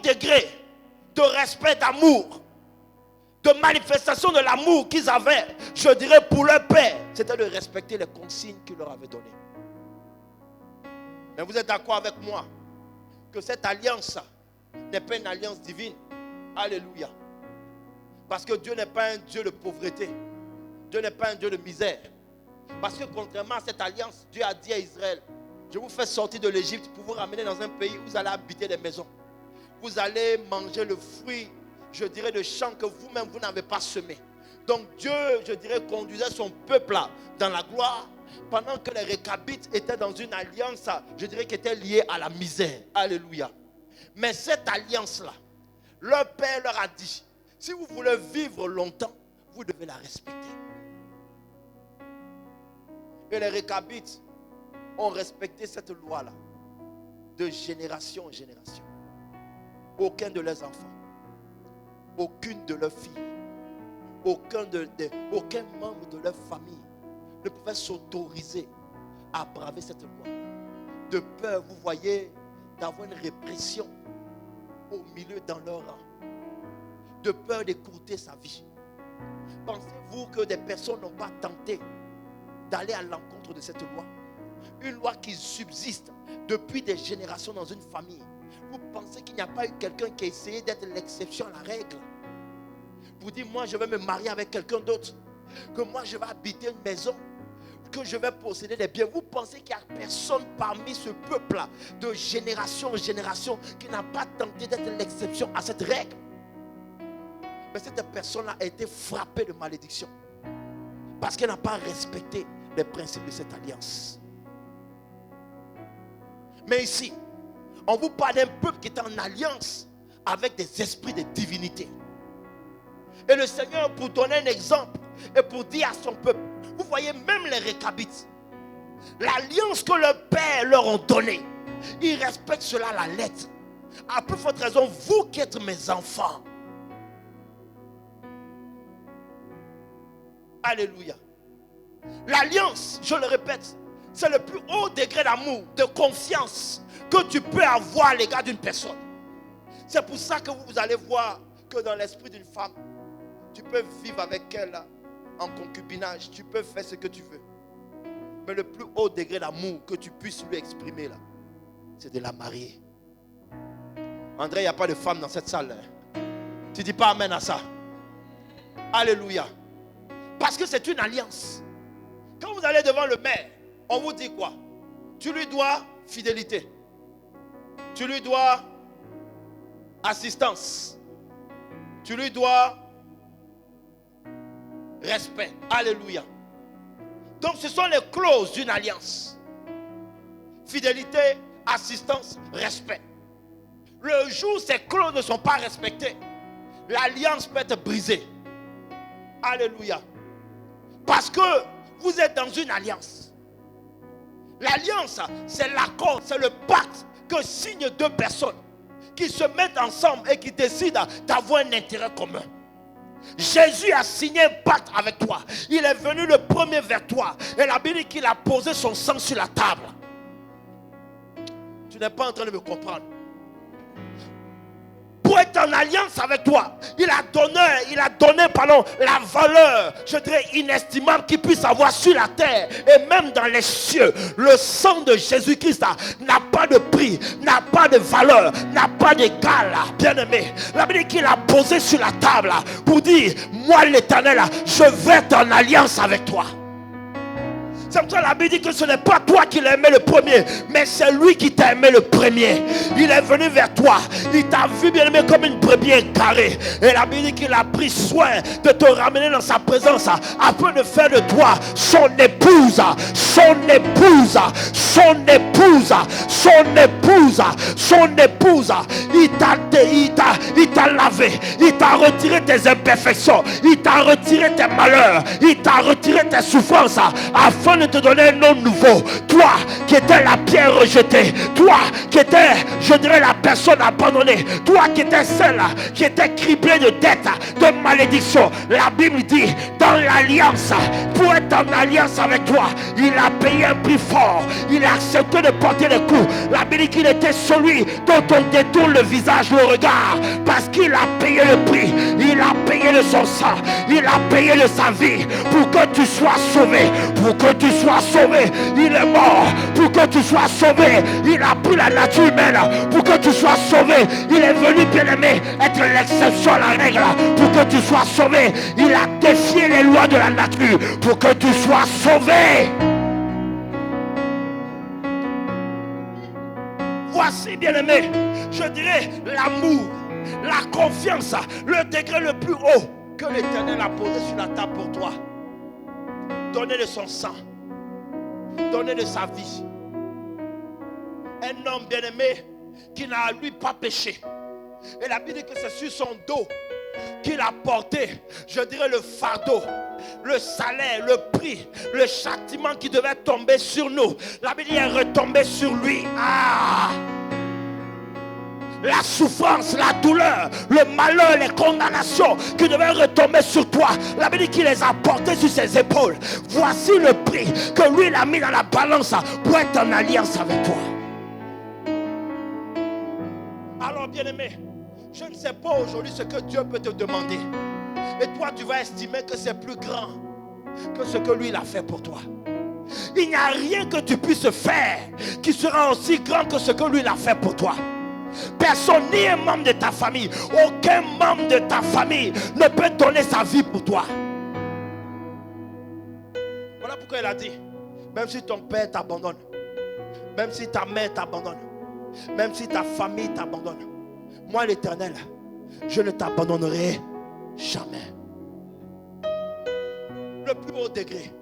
degré de respect, d'amour, de manifestation de l'amour qu'ils avaient, je dirais pour leur père, c'était de respecter les consignes qu'il leur avait données. Mais vous êtes d'accord avec moi que cette alliance n'est pas une alliance divine. Alléluia. Parce que Dieu n'est pas un Dieu de pauvreté. Dieu n'est pas un Dieu de misère. Parce que contrairement à cette alliance, Dieu a dit à Israël, je vous fais sortir de l'Égypte pour vous ramener dans un pays où vous allez habiter des maisons. Vous allez manger le fruit, je dirais, de champs que vous-même vous n'avez pas semé. Donc Dieu, je dirais, conduisait son peuple là, dans la gloire, pendant que les Récabites étaient dans une alliance, je dirais, qui était liée à la misère. Alléluia. Mais cette alliance-là, leur père leur a dit, si vous voulez vivre longtemps, vous devez la respecter. Et les Récabites ont respecté cette loi-là de génération en génération. Aucun de leurs enfants, aucune de leurs filles, aucun membre de leur famille ne pouvait s'autoriser à braver cette loi. De peur, vous voyez, d'avoir une répression au milieu dans leur rang. De peur d'écourter sa vie. Pensez-vous que des personnes n'ont pas tenté d'aller à l'encontre de cette loi? Une loi qui subsiste depuis des générations dans une famille. Vous pensez qu'il n'y a pas eu quelqu'un qui a essayé d'être l'exception à la règle? Vous dites, moi je vais me marier avec quelqu'un d'autre, que moi je vais habiter une maison, que je vais posséder des biens. Vous pensez qu'il n'y a personne parmi ce peuple-là, de génération en génération, qui n'a pas tenté d'être l'exception à cette règle? Mais cette personne-là a été frappée de malédiction parce qu'elle n'a pas respecté les principes de cette alliance. Mais ici, on vous parle d'un peuple qui est en alliance avec des esprits de divinité. Et le Seigneur, pour donner un exemple et pour dire à son peuple, vous voyez même les Récabites, l'alliance que leurs pères leur ont donnée, ils respectent cela à la lettre. À plus forte raison, vous qui êtes mes enfants. Alléluia. L'alliance, je le répète, c'est le plus haut degré d'amour, de confiance que tu peux avoir à l'égard d'une personne. C'est pour ça que vous allez voir que dans l'esprit d'une femme, tu peux vivre avec elle en concubinage, tu peux faire ce que tu veux. Mais le plus haut degré d'amour que tu puisses lui exprimer là, c'est de la marier. André, il n'y a pas de femme dans cette salle. Tu ne dis pas amen à ça. Alléluia. Parce que c'est une alliance. Quand vous allez devant le maire, on vous dit quoi? Tu lui dois fidélité. Tu lui dois assistance. Tu lui dois respect. Alléluia. Donc ce sont les clauses d'une alliance. Fidélité, assistance, respect. Le jour où ces clauses ne sont pas respectées, l'alliance peut être brisée. Alléluia. Parce que vous êtes dans une alliance. L'alliance, c'est l'accord, c'est le pacte que signent deux personnes qui se mettent ensemble et qui décident d'avoir un intérêt commun. Jésus a signé un pacte avec toi. Il est venu le premier vers toi. Et la Bible dit qu'il a posé son sang sur la table. Tu n'es pas en train de me comprendre. Pour être en alliance avec toi, il a donné la valeur, je dirais, inestimable qu'il puisse avoir sur la terre et même dans les cieux. Le sang de Jésus-Christ n'a pas de prix, n'a pas de valeur, n'a pas d'égal, bien aimé. La Bible dit qu'il a posé sur la table pour dire, moi l'Éternel, je veux être en alliance avec toi. C'est pour ça que la Bible dit que ce n'est pas toi qui l'as aimé le premier, mais c'est lui qui t'a aimé le premier. Il est venu vers toi. Il t'a vu bien aimé comme une brebis égarée. Et la Bible dit qu'il a pris soin de te ramener dans sa présence afin de faire de toi son épouse. Son épouse. Son épouse. Son épouse. Son épouse. Il t'a lavé, il t'a retiré tes imperfections, il t'a retiré tes malheurs, il t'a retiré tes souffrances afin de te donner un nom nouveau. Toi qui étais la pierre rejetée, toi qui étais, je dirais, la personne abandonnée, toi qui étais celle qui était criblée de dettes, de malédictions. La Bible dit dans l'alliance, pour être en alliance avec toi, il a payé un prix fort, il a accepté de porter les coups. La Bible dit qu'il était celui dont on détourne le visage, le regard, parce qu'il a payé le prix, il a payé de son sang, il a payé de sa vie pour que tu sois sauvé, pour que tu sois sauvé. Il est mort pour que tu sois sauvé, il a pris la nature humaine pour que tu sois sauvé. Il est venu, bien-aimé, être l'exception à la règle pour que tu sois sauvé. Il a défié les lois de la nature pour que tu sois sauvé. Voici, bien-aimé, je dirais l'amour, la confiance, le degré le plus haut que l'Éternel a posé sur la table pour toi. Donner de son sang, donner de sa vie. Un homme bien-aimé qui n'a lui pas péché. Et la Bible dit que c'est sur son dos qu'il a porté, je dirais, le fardeau, le salaire, le prix, le châtiment qui devait tomber sur nous. La Bible est retombée sur lui. La souffrance, la douleur, le malheur, les condamnations qui devaient retomber sur toi, la Bible dit qu'il les a portés sur ses épaules. Voici le prix que lui il a mis dans la balance pour être en alliance avec toi. Alors bien-aimé, je ne sais pas aujourd'hui ce que Dieu peut te demander. Et toi tu vas estimer que c'est plus grand que ce que lui il a fait pour toi. Il n'y a rien que tu puisses faire qui sera aussi grand que ce que lui il a fait pour toi. Personne, ni un membre de ta famille, aucun membre de ta famille ne peut donner sa vie pour toi. Voilà pourquoi il a dit, même si ton père t'abandonne, même si ta mère t'abandonne, même si ta famille t'abandonne, moi l'Éternel, je ne t'abandonnerai jamais. Le plus haut degré.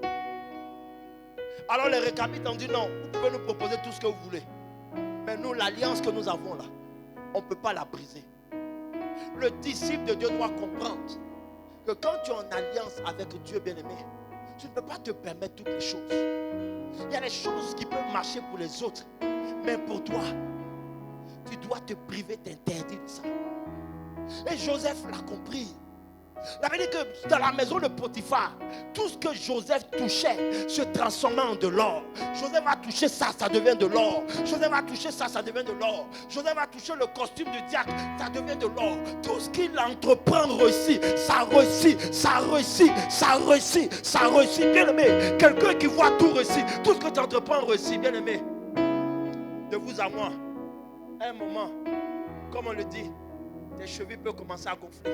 Alors les Récabites ont dit non, vous pouvez nous proposer tout ce que vous voulez, mais nous l'alliance que nous avons là, on ne peut pas la briser. Le disciple de Dieu doit comprendre que quand tu es en alliance avec Dieu bien-aimé, tu ne peux pas te permettre toutes les choses. Il y a des choses qui peuvent marcher pour les autres, mais pour toi, tu dois te priver, t'interdire de ça. Et Joseph l'a compris. La vérité que dans la maison de Potiphar, tout ce que Joseph touchait se transformait en de l'or. Joseph a touché ça, ça devient de l'or. Joseph a touché ça, ça devient de l'or. Joseph a touché le costume du diacre, ça devient de l'or. Tout ce qu'il entreprend réussit, ça réussit, ça réussit, ça réussit, ça réussit. Bien aimé, quelqu'un qui voit tout réussir, tout ce que tu entreprends réussit, bien aimé. De vous à moi, à un moment, comme on le dit, tes chevilles peuvent commencer à gonfler.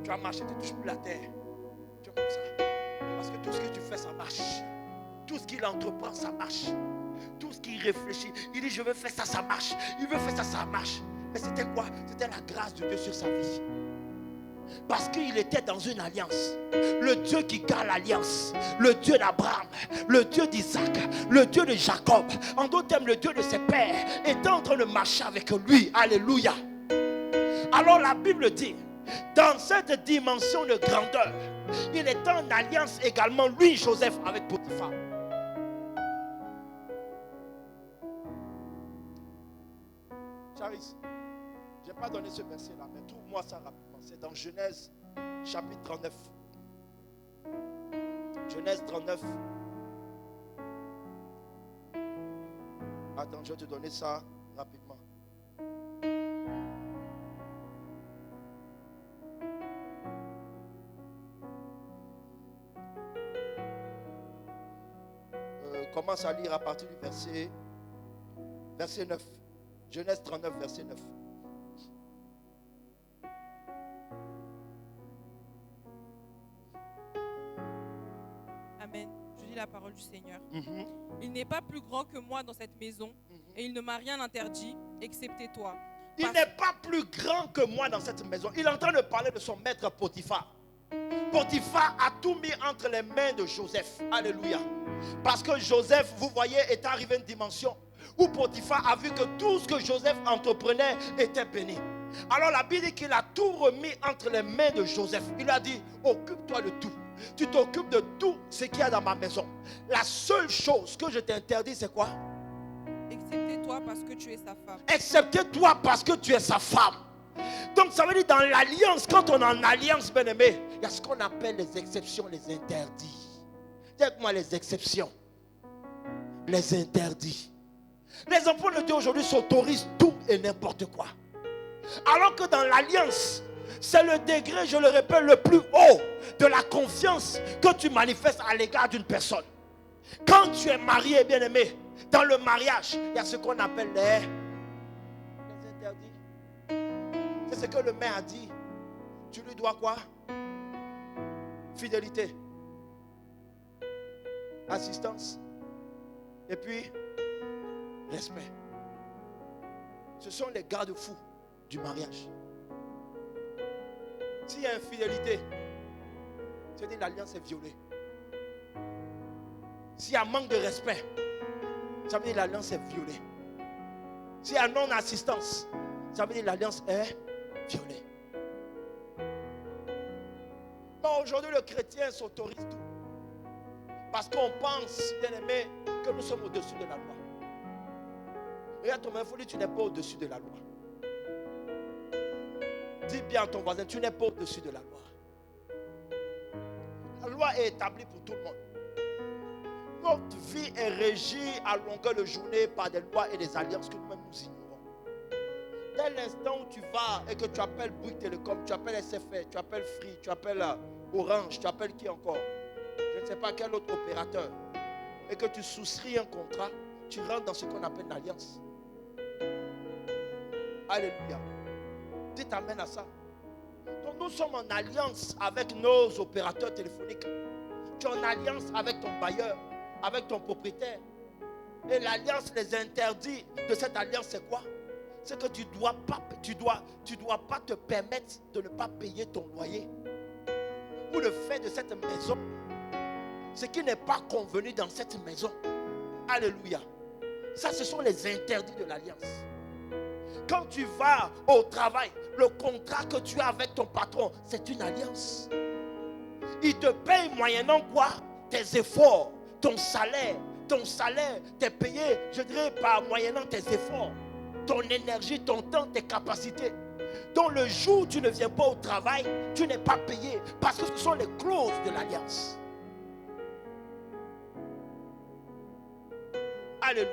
Tu vas marcher, tu ne touches plus la terre. Tu es comme ça. Parce que tout ce que tu fais, ça marche. Tout ce qu'il entreprend, ça marche. Tout ce qu'il réfléchit, il dit je veux faire ça, ça marche. Il veut faire ça, ça marche. Mais c'était quoi? C'était la grâce de Dieu sur sa vie. Parce qu'il était dans une alliance. Le Dieu qui garde l'alliance, le Dieu d'Abraham, le Dieu d'Isaac, le Dieu de Jacob, en d'autres termes le Dieu de ses pères, était en train de marcher avec lui. Alléluia. Alors la Bible dit, dans cette dimension de grandeur, il est en alliance également, lui, Joseph, avec Potiphar. Charis, je n'ai pas donné ce verset-là, mais trouve-moi ça rapidement. C'est dans Genèse, chapitre 39. Genèse 39. Attends, je vais te donner ça rapidement. Commence à lire à partir du verset 9. Genèse 39, verset 9. Amen. Je lis la parole du Seigneur. Il n'est pas plus grand que moi dans cette maison et il ne m'a rien interdit excepté toi. Il n'est pas plus grand que moi dans cette maison. Il est en train de parler de son maître Potiphar. Potiphar a tout mis entre les mains de Joseph. Alléluia. Parce que Joseph, vous voyez, est arrivé à une dimension où Potiphar a vu que tout ce que Joseph entreprenait était béni. Alors la Bible dit qu'il a tout remis entre les mains de Joseph. Il a dit, occupe-toi de tout. Tu t'occupes de tout ce qu'il y a dans ma maison. La seule chose que je t'interdis, c'est quoi? Excepté toi parce que tu es sa femme. Excepté toi parce que tu es sa femme. Donc ça veut dire dans l'alliance, quand on est en alliance, bien-aimé, il y a ce qu'on appelle les exceptions, les interdits. Dis avec moi les exceptions, les interdits. Les enfants de Dieu aujourd'hui s'autorisent tout et n'importe quoi. Alors que dans l'alliance, c'est le degré, je le répète, le plus haut de la confiance que tu manifestes à l'égard d'une personne. Quand tu es marié, bien-aimé, dans le mariage, il y a ce qu'on appelle les interdits. C'est ce que le maire a dit. Tu lui dois quoi? Fidélité, assistance, et puis respect. Ce sont les garde-fous du mariage. S'il y a infidélité, c'est-à-dire l'alliance est violée. S'il y a manque de respect, ça veut dire l'alliance est violée. S'il y a non-assistance, ça veut dire l'alliance est violée. Mais aujourd'hui, le chrétien s'autorise tout. Parce qu'on pense, bien aimé, que nous sommes au-dessus de la loi. Regarde ton main, il faut dire, tu n'es pas au-dessus de la loi. Dis bien à ton voisin, tu n'es pas au-dessus de la loi. La loi est établie pour tout le monde. Notre vie est régie à longueur de journée par des lois et des alliances que nous-mêmes nous ignorons. Dès l'instant où tu vas et que tu appelles Bouygues Télécom, tu appelles SFR, tu appelles Free, tu appelles Orange, tu appelles qui encore? Je ne sais pas quel autre opérateur. Et que tu souscris un contrat, tu rentres dans ce qu'on appelle une alliance. Alléluia. Dites amen à ça. Donc nous sommes en alliance avec nos opérateurs téléphoniques. Tu es en alliance avec ton bailleur, avec ton propriétaire. Et l'alliance, les interdits de cette alliance, c'est quoi? C'est que tu dois pas te permettre de ne pas payer ton loyer. Ou le fait de cette maison, ce qui n'est pas convenu dans cette maison. Alléluia. Ça, ce sont les interdits de l'alliance. Quand tu vas au travail, le contrat que tu as avec ton patron, c'est une alliance. Il te paye moyennant quoi? Tes efforts, ton salaire. Ton salaire t'est payé, je dirais, par moyennant tes efforts, ton énergie, ton temps, tes capacités. Donc le jour où tu ne viens pas au travail, tu n'es pas payé parce que ce sont les clauses de l'alliance. Alléluia.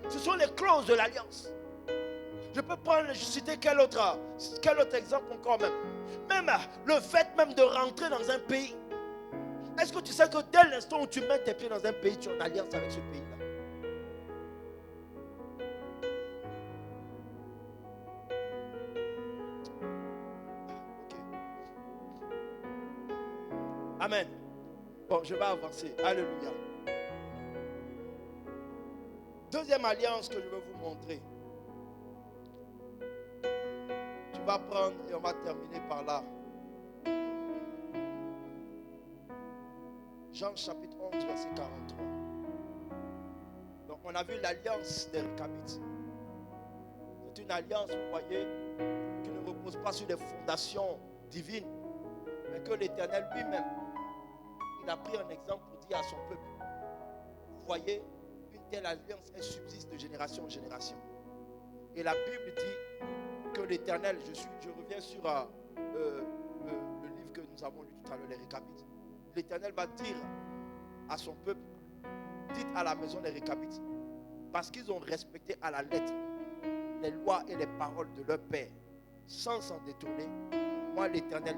Ce sont les clauses de l'alliance. Je peux citer quel autre exemple encore même. Même le fait même de rentrer dans un pays. Est-ce que tu sais que dès l'instant où tu mets tes pieds dans un pays, tu es en alliance avec ce pays-là? Ok. Amen. Bon, je vais avancer. Alléluia. Deuxième alliance que je veux vous montrer. Tu vas prendre et on va terminer par là. Jean chapitre 11, verset 43. Donc on a vu l'alliance des Récabites. C'est une alliance, vous voyez, qui ne repose pas sur des fondations divines, mais que l'Éternel lui-même, il a pris un exemple pour dire à son peuple, vous voyez, une telle alliance, elle subsiste de génération en génération. Et la Bible dit que l'Éternel, je reviens sur le livre que nous avons lu tout à l'heure, les Récabites. L'Éternel va dire à son peuple, dites à la maison des Récabites, parce qu'ils ont respecté à la lettre les lois et les paroles de leur Père, sans s'en détourner, moi l'Éternel,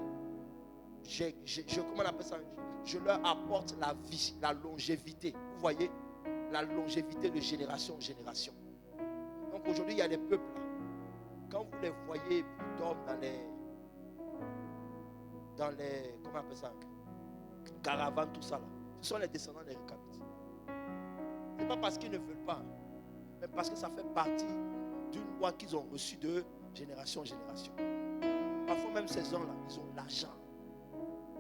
comment on appelle ça? Je leur apporte la vie, la longévité. Vous voyez, la longévité de génération en génération. Donc aujourd'hui, il y a des peuples là. Quand vous les voyez, ils dorment dans les comment on appelle ça? Caravanes, tout ça là. Ce sont les descendants des Récabites. Ce n'est pas parce qu'ils ne veulent pas, mais parce que ça fait partie d'une loi qu'ils ont reçue de génération en génération. Parfois même ces gens-là, ils ont l'argent.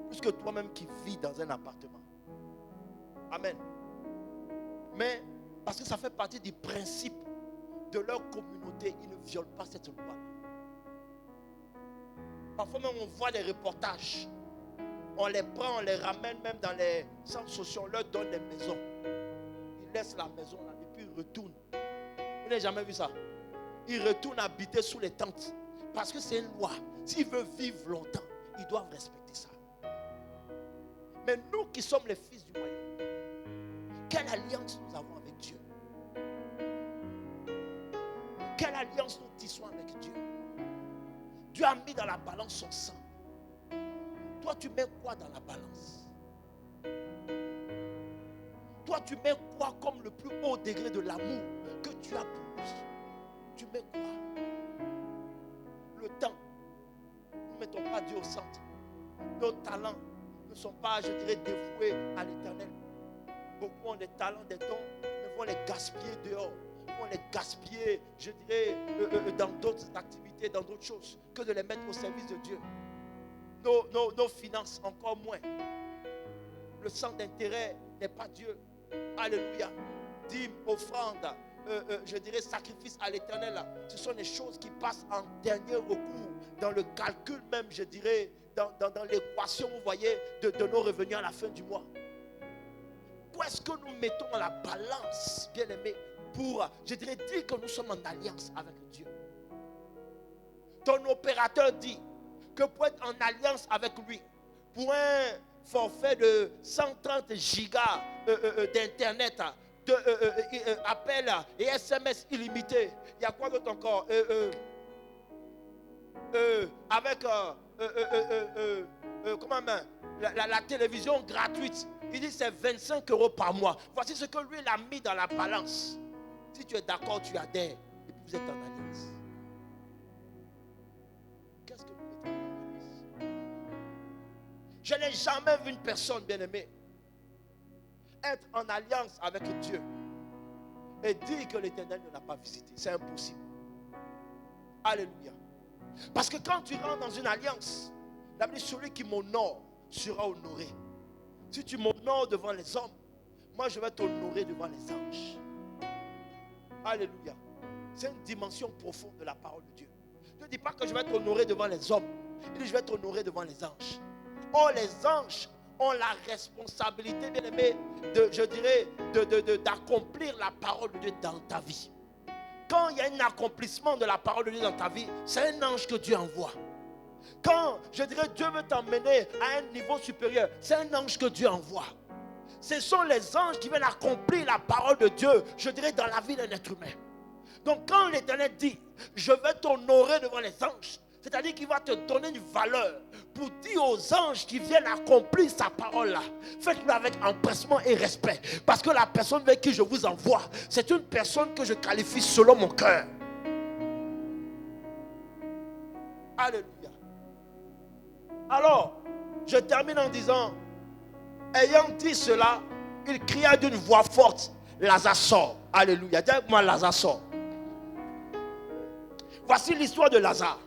Plus que toi-même qui vis dans un appartement. Amen. Mais parce que ça fait partie du principe de leur communauté, ils ne violent pas cette loi. Parfois même on voit des reportages. On les prend, on les ramène même dans les centres sociaux, on leur donne des maisons. Ils laissent la maison là et puis ils retournent. Vous n'avez jamais vu ça? Ils retournent habiter sous les tentes. Parce que c'est une loi. S'ils veulent vivre longtemps, ils doivent respecter ça. Mais nous qui sommes les fils du royaume, quelle alliance nous avons avec Dieu? Quelle alliance nous tissons avec Dieu? Dieu a mis dans la balance son sang. Toi, tu mets quoi dans la balance? Toi, tu mets quoi comme le plus haut degré de l'amour que tu as pour lui? Tu mets quoi? Le temps. Nous ne mettons pas Dieu au centre. Nos talents ne sont pas, je dirais, dévoués à l'éternel. Beaucoup ont des talents, des dons, mais vont les gaspiller dehors. Vont les gaspiller, je dirais, dans d'autres activités, dans d'autres choses, que de les mettre au service de Dieu. Nos finances, encore moins. Le centre d'intérêt n'est pas Dieu. Alléluia. Dîme, offrande, je dirais sacrifice à l'éternel. Ce sont des choses qui passent en dernier recours. Dans le calcul même, je dirais, dans l'équation, vous voyez, de nos revenus à la fin du mois. Où est-ce que nous mettons la balance, bien aimé, pour, je dirais, dire que nous sommes en alliance avec Dieu? Ton opérateur dit que pour être en alliance avec lui, pour un forfait de 130 gigas d'internet, appels et SMS illimités, il y a quoi d'autre encore? Avec la télévision gratuite, il dit c'est 25 € par mois. Voici ce que lui il a mis dans la balance. Si tu es d'accord, tu adhères et puis vous êtes en alliance. Qu'est-ce que vous mettez en alliance? Je n'ai jamais vu une personne, bien-aimée, être en alliance avec Dieu et dire que l'Éternel ne l'a pas visité. C'est impossible. Alléluia. Parce que quand tu rentres dans une alliance, la Bible dit celui qui m'honore sera honoré. Si tu m'honores devant les hommes, moi je vais t'honorer devant les anges. Alléluia. C'est une dimension profonde de la parole de Dieu. Ne dis pas que je vais t'honorer devant les hommes. Il dit je vais t'honorer devant les anges. Or les anges ont la responsabilité, bien aimé, d'accomplir la parole de Dieu dans ta vie. Quand il y a un accomplissement de la parole de Dieu dans ta vie, c'est un ange que Dieu envoie. Quand, je dirais, Dieu veut t'emmener à un niveau supérieur, c'est un ange que Dieu envoie. Ce sont les anges qui viennent accomplir la parole de Dieu, je dirais, dans la vie d'un être humain. Donc quand l'Éternel dit, je vais t'honorer devant les anges, c'est-à-dire qu'il va te donner une valeur pour dire aux anges qui viennent accomplir sa parole-là. Faites-le avec empressement et respect. Parce que la personne vers qui je vous envoie, c'est une personne que je qualifie selon mon cœur. Alléluia. Alors, je termine en disant, ayant dit cela, il cria d'une voix forte, Lazare sort. Alléluia. Dis avec moi, Lazare sort. Voici l'histoire de Lazare.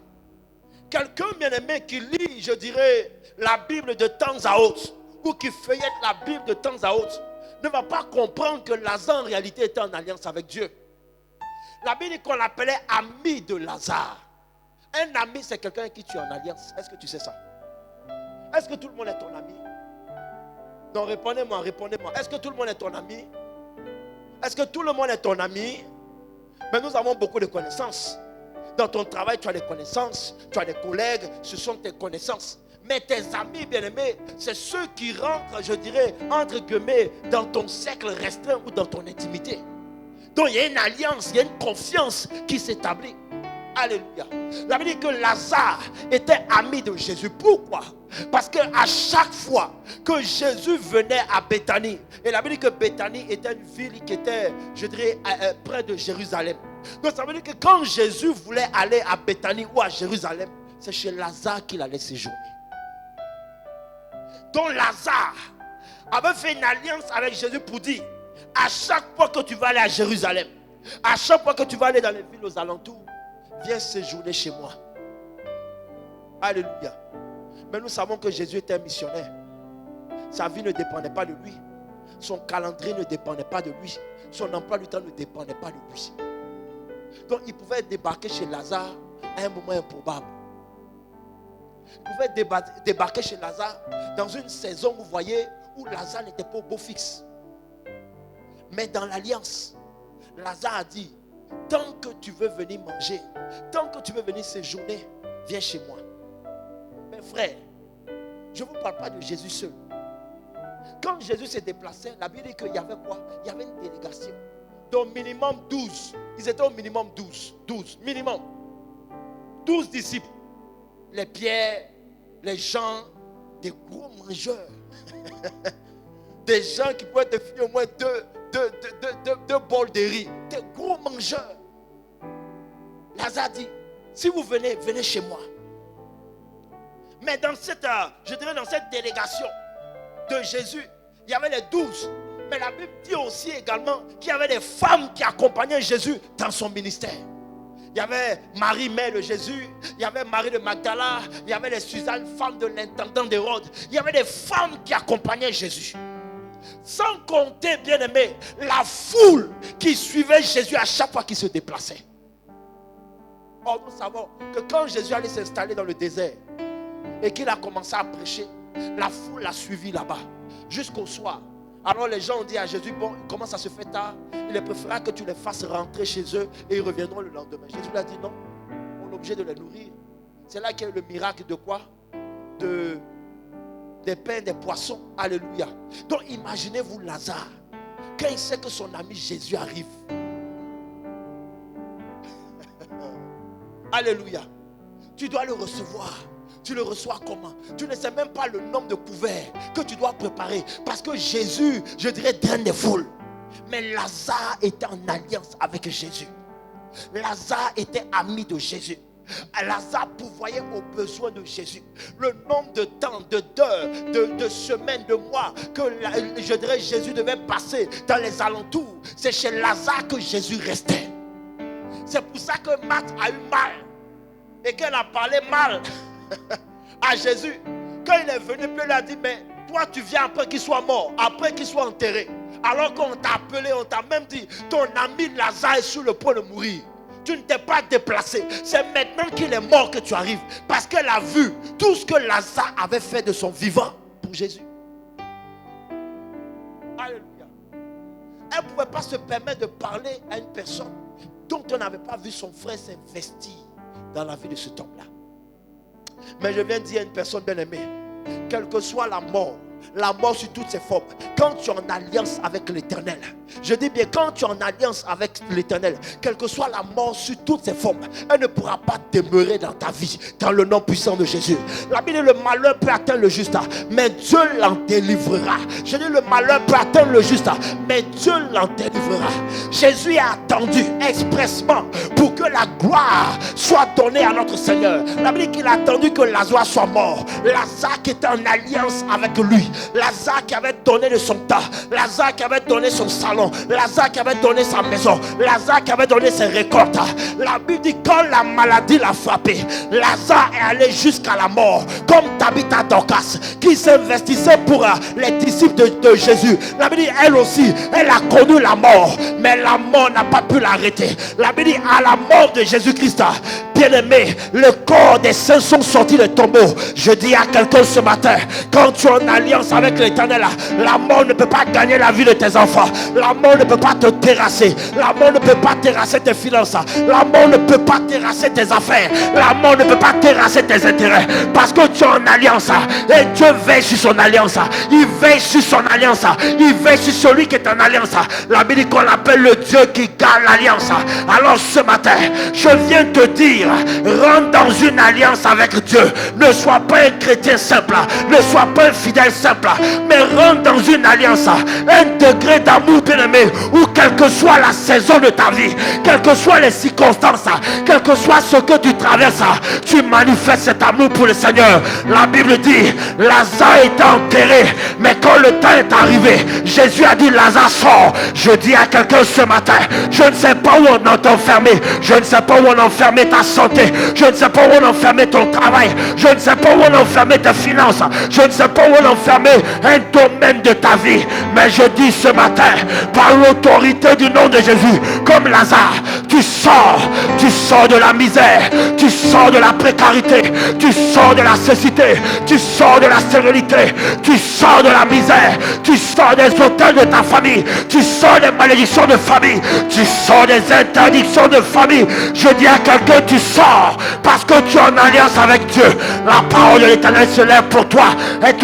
Quelqu'un bien-aimé qui lit, je dirais, la Bible de temps à autre, ou qui feuillette la Bible de temps à autre, ne va pas comprendre que Lazare en réalité était en alliance avec Dieu. La Bible dit qu'on l'appelait ami de Lazare. Un ami, c'est quelqu'un avec qui tu es en alliance. Est-ce que tu sais ça? Est-ce que tout le monde est ton ami? Non, répondez-moi. Est-ce que tout le monde est ton ami? Est-ce que tout le monde est ton ami? Mais nous avons beaucoup de connaissances. Dans ton travail, tu as des connaissances, tu as des collègues, ce sont tes connaissances. Mais tes amis bien-aimés, c'est ceux qui rentrent, je dirais, entre guillemets, dans ton cercle restreint ou dans ton intimité. Donc il y a une alliance, il y a une confiance qui s'établit. Alléluia. La Bible dit que Lazare était ami de Jésus. Pourquoi? Parce qu'à chaque fois que Jésus venait à Béthanie, et la Bible dit que Béthanie était une ville qui était, je dirais, près de Jérusalem. Donc ça veut dire que quand Jésus voulait aller à Béthanie ou à Jérusalem, c'est chez Lazare qu'il allait séjourner. Donc Lazare avait fait une alliance avec Jésus pour dire, à chaque fois que tu vas aller à Jérusalem, à chaque fois que tu vas aller dans les villes aux alentours, viens séjourner chez moi. Alléluia. Mais nous savons que Jésus était un missionnaire. Sa vie ne dépendait pas de lui. Son calendrier ne dépendait pas de lui. Son emploi du temps ne dépendait pas de lui. Donc il pouvait débarquer chez Lazare à un moment improbable. Il pouvait débarquer chez Lazare dans une saison, vous voyez, où Lazare n'était pas au beau fixe. Mais dans l'alliance, Lazare a dit, tant que tu veux venir manger, tant que tu veux venir séjourner, viens chez moi. Mes frères, je ne vous parle pas de Jésus seul. Quand Jésus s'est déplacé, la Bible dit qu'il y avait quoi? Il y avait une délégation. Donc minimum 12. Ils étaient au minimum 12. 12, minimum. 12 disciples. Les Pierre, les Jean, des gros mangeurs. Des gens qui pouvaient te finir au moins deux bols de riz. Des gros mangeurs. Lazare dit, si vous venez, venez chez moi. Mais dans cette délégation de Jésus, il y avait les 12. Mais la Bible dit aussi également qu'il y avait des femmes qui accompagnaient Jésus dans son ministère. Il y avait Marie, mère de Jésus. Il y avait Marie de Magdala. Il y avait les Suzanne, femme de l'intendant d'Hérode. Il y avait des femmes qui accompagnaient Jésus. Sans compter, bien aimé, la foule qui suivait Jésus à chaque fois qu'il se déplaçait. Or, nous savons que quand Jésus allait s'installer dans le désert et qu'il a commencé à prêcher, la foule l'a suivi là-bas jusqu'au soir. Alors les gens ont dit à Jésus, bon, comment ça se fait tard? Il est préférable que tu les fasses rentrer chez eux et ils reviendront le lendemain. Jésus lui a dit non, on est obligé de les nourrir. C'est là qu'il y a eu le miracle de quoi? Des pains, des poissons. Alléluia. Donc imaginez-vous Lazare, quand il sait que son ami Jésus arrive. Alléluia. Tu dois le recevoir. Tu le reçois comment? Tu ne sais même pas le nombre de couverts que tu dois préparer. Parce que Jésus, je dirais, draine des foules. Mais Lazare était en alliance avec Jésus. Lazare était ami de Jésus. Lazare pourvoyait aux besoins de Jésus. Le nombre de temps, d'heures, de semaines, de mois que je dirais Jésus devait passer dans les alentours, c'est chez Lazare que Jésus restait. C'est pour ça que Marthe a eu mal et qu'elle a parlé mal à Jésus. Quand il est venu, Dieu lui a dit, mais toi tu viens après qu'il soit mort, après qu'il soit enterré. Alors qu'on t'a appelé, on t'a même dit, ton ami Lazare est sur le point de mourir. Tu ne t'es pas déplacé. C'est maintenant qu'il est mort que tu arrives. Parce qu'elle a vu tout ce que Lazare avait fait de son vivant pour Jésus. Alléluia. Elle ne pouvait pas se permettre de parler à une personne dont on n'avait pas vu son frère s'investir dans la vie de cet homme-là. Mais je viens dire à une personne bien aimée, quelle que soit la mort sous toutes ses formes, quand tu es en alliance avec l'Éternel, je dis bien quand tu es en alliance avec l'Éternel, quelle que soit la mort sous toutes ses formes, elle ne pourra pas demeurer dans ta vie, dans le nom puissant de Jésus. La Bible dit le malheur peut atteindre le juste, mais Dieu l'en délivrera. Je dis le malheur peut atteindre le juste, mais Dieu l'en délivrera. Jésus a attendu expressement pour que la gloire soit donnée à notre Seigneur. La Bible dit qu'il a attendu que Lazare soit mort. Lazare qui était en alliance avec lui, Lazare qui avait donné de son temps, Lazare qui avait donné son salon, Lazare qui avait donné sa maison, Lazare qui avait donné ses récoltes. La Bible dit quand la maladie l'a frappé, Lazare est allé jusqu'à la mort, comme Tabitha Dorcas qui s'investissait pour les disciples de Jésus. La Bible dit elle aussi, elle a connu la mort, mais la mort n'a pas pu l'arrêter. La Bible dit à la mort de Jésus-Christ, bien aimé, le corps des saints sont sortis des tombeaux. Je dis à quelqu'un ce matin, quand tu es en alliance avec l'Éternel, la mort ne peut pas gagner la vie de tes enfants. La mort ne peut pas te terrasser. La mort ne peut pas terrasser tes finances. La mort ne peut pas terrasser tes affaires. La mort ne peut pas terrasser tes intérêts. Parce que tu es en alliance. Et Dieu veille sur son alliance. Il veille sur son alliance. Il veille sur celui qui est en alliance. La Bible dit qu'on appelle le Dieu qui garde l'alliance. Alors ce matin, je viens te dire, rentre dans une alliance avec Dieu. Ne sois pas un chrétien simple. Ne sois pas un fidèle simple. Mais rentre dans une alliance. Un degré d'amour bien-aimé, où quelle que soit la saison de ta vie, quelles que soient les circonstances, quel que soit ce que tu traverses, tu manifestes cet amour pour le Seigneur. La Bible dit, Lazare était enterré, mais quand le temps est arrivé, Jésus a dit, Lazare sort. Je dis à quelqu'un ce matin, je ne sais pas où on a enfermé. Je ne sais pas où on a enfermé ta santé. Je ne sais pas où on a enfermé ton travail. Je ne sais pas où on a enfermé tes finances. Je ne sais pas où on a enfermé un domaine de ta vie. Mais je dis ce matin, par l'autorité du nom de Jésus, comme Lazare, tu sors de la misère, tu sors de la précarité, tu sors de la cécité, tu sors de la stérilité, tu sors de la misère, tu sors des hôtels de ta famille, tu sors des malédictions de famille, tu sors des interdictions de famille. Je dis à quelqu'un, tu sors parce que tu es en alliance avec Dieu. La parole de l'Éternel se lève pour toi. Elle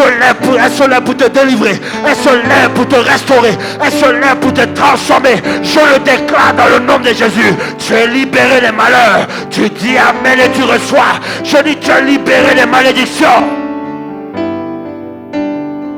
se lève pour te délivrer. Elle se lève pour te restaurer. Elle se lève pour te transformer. Je le déclare dans le nom de Jésus. Tu es libéré des malheurs. Tu dis amen et tu reçois. Je dis tu es libéré des malédictions.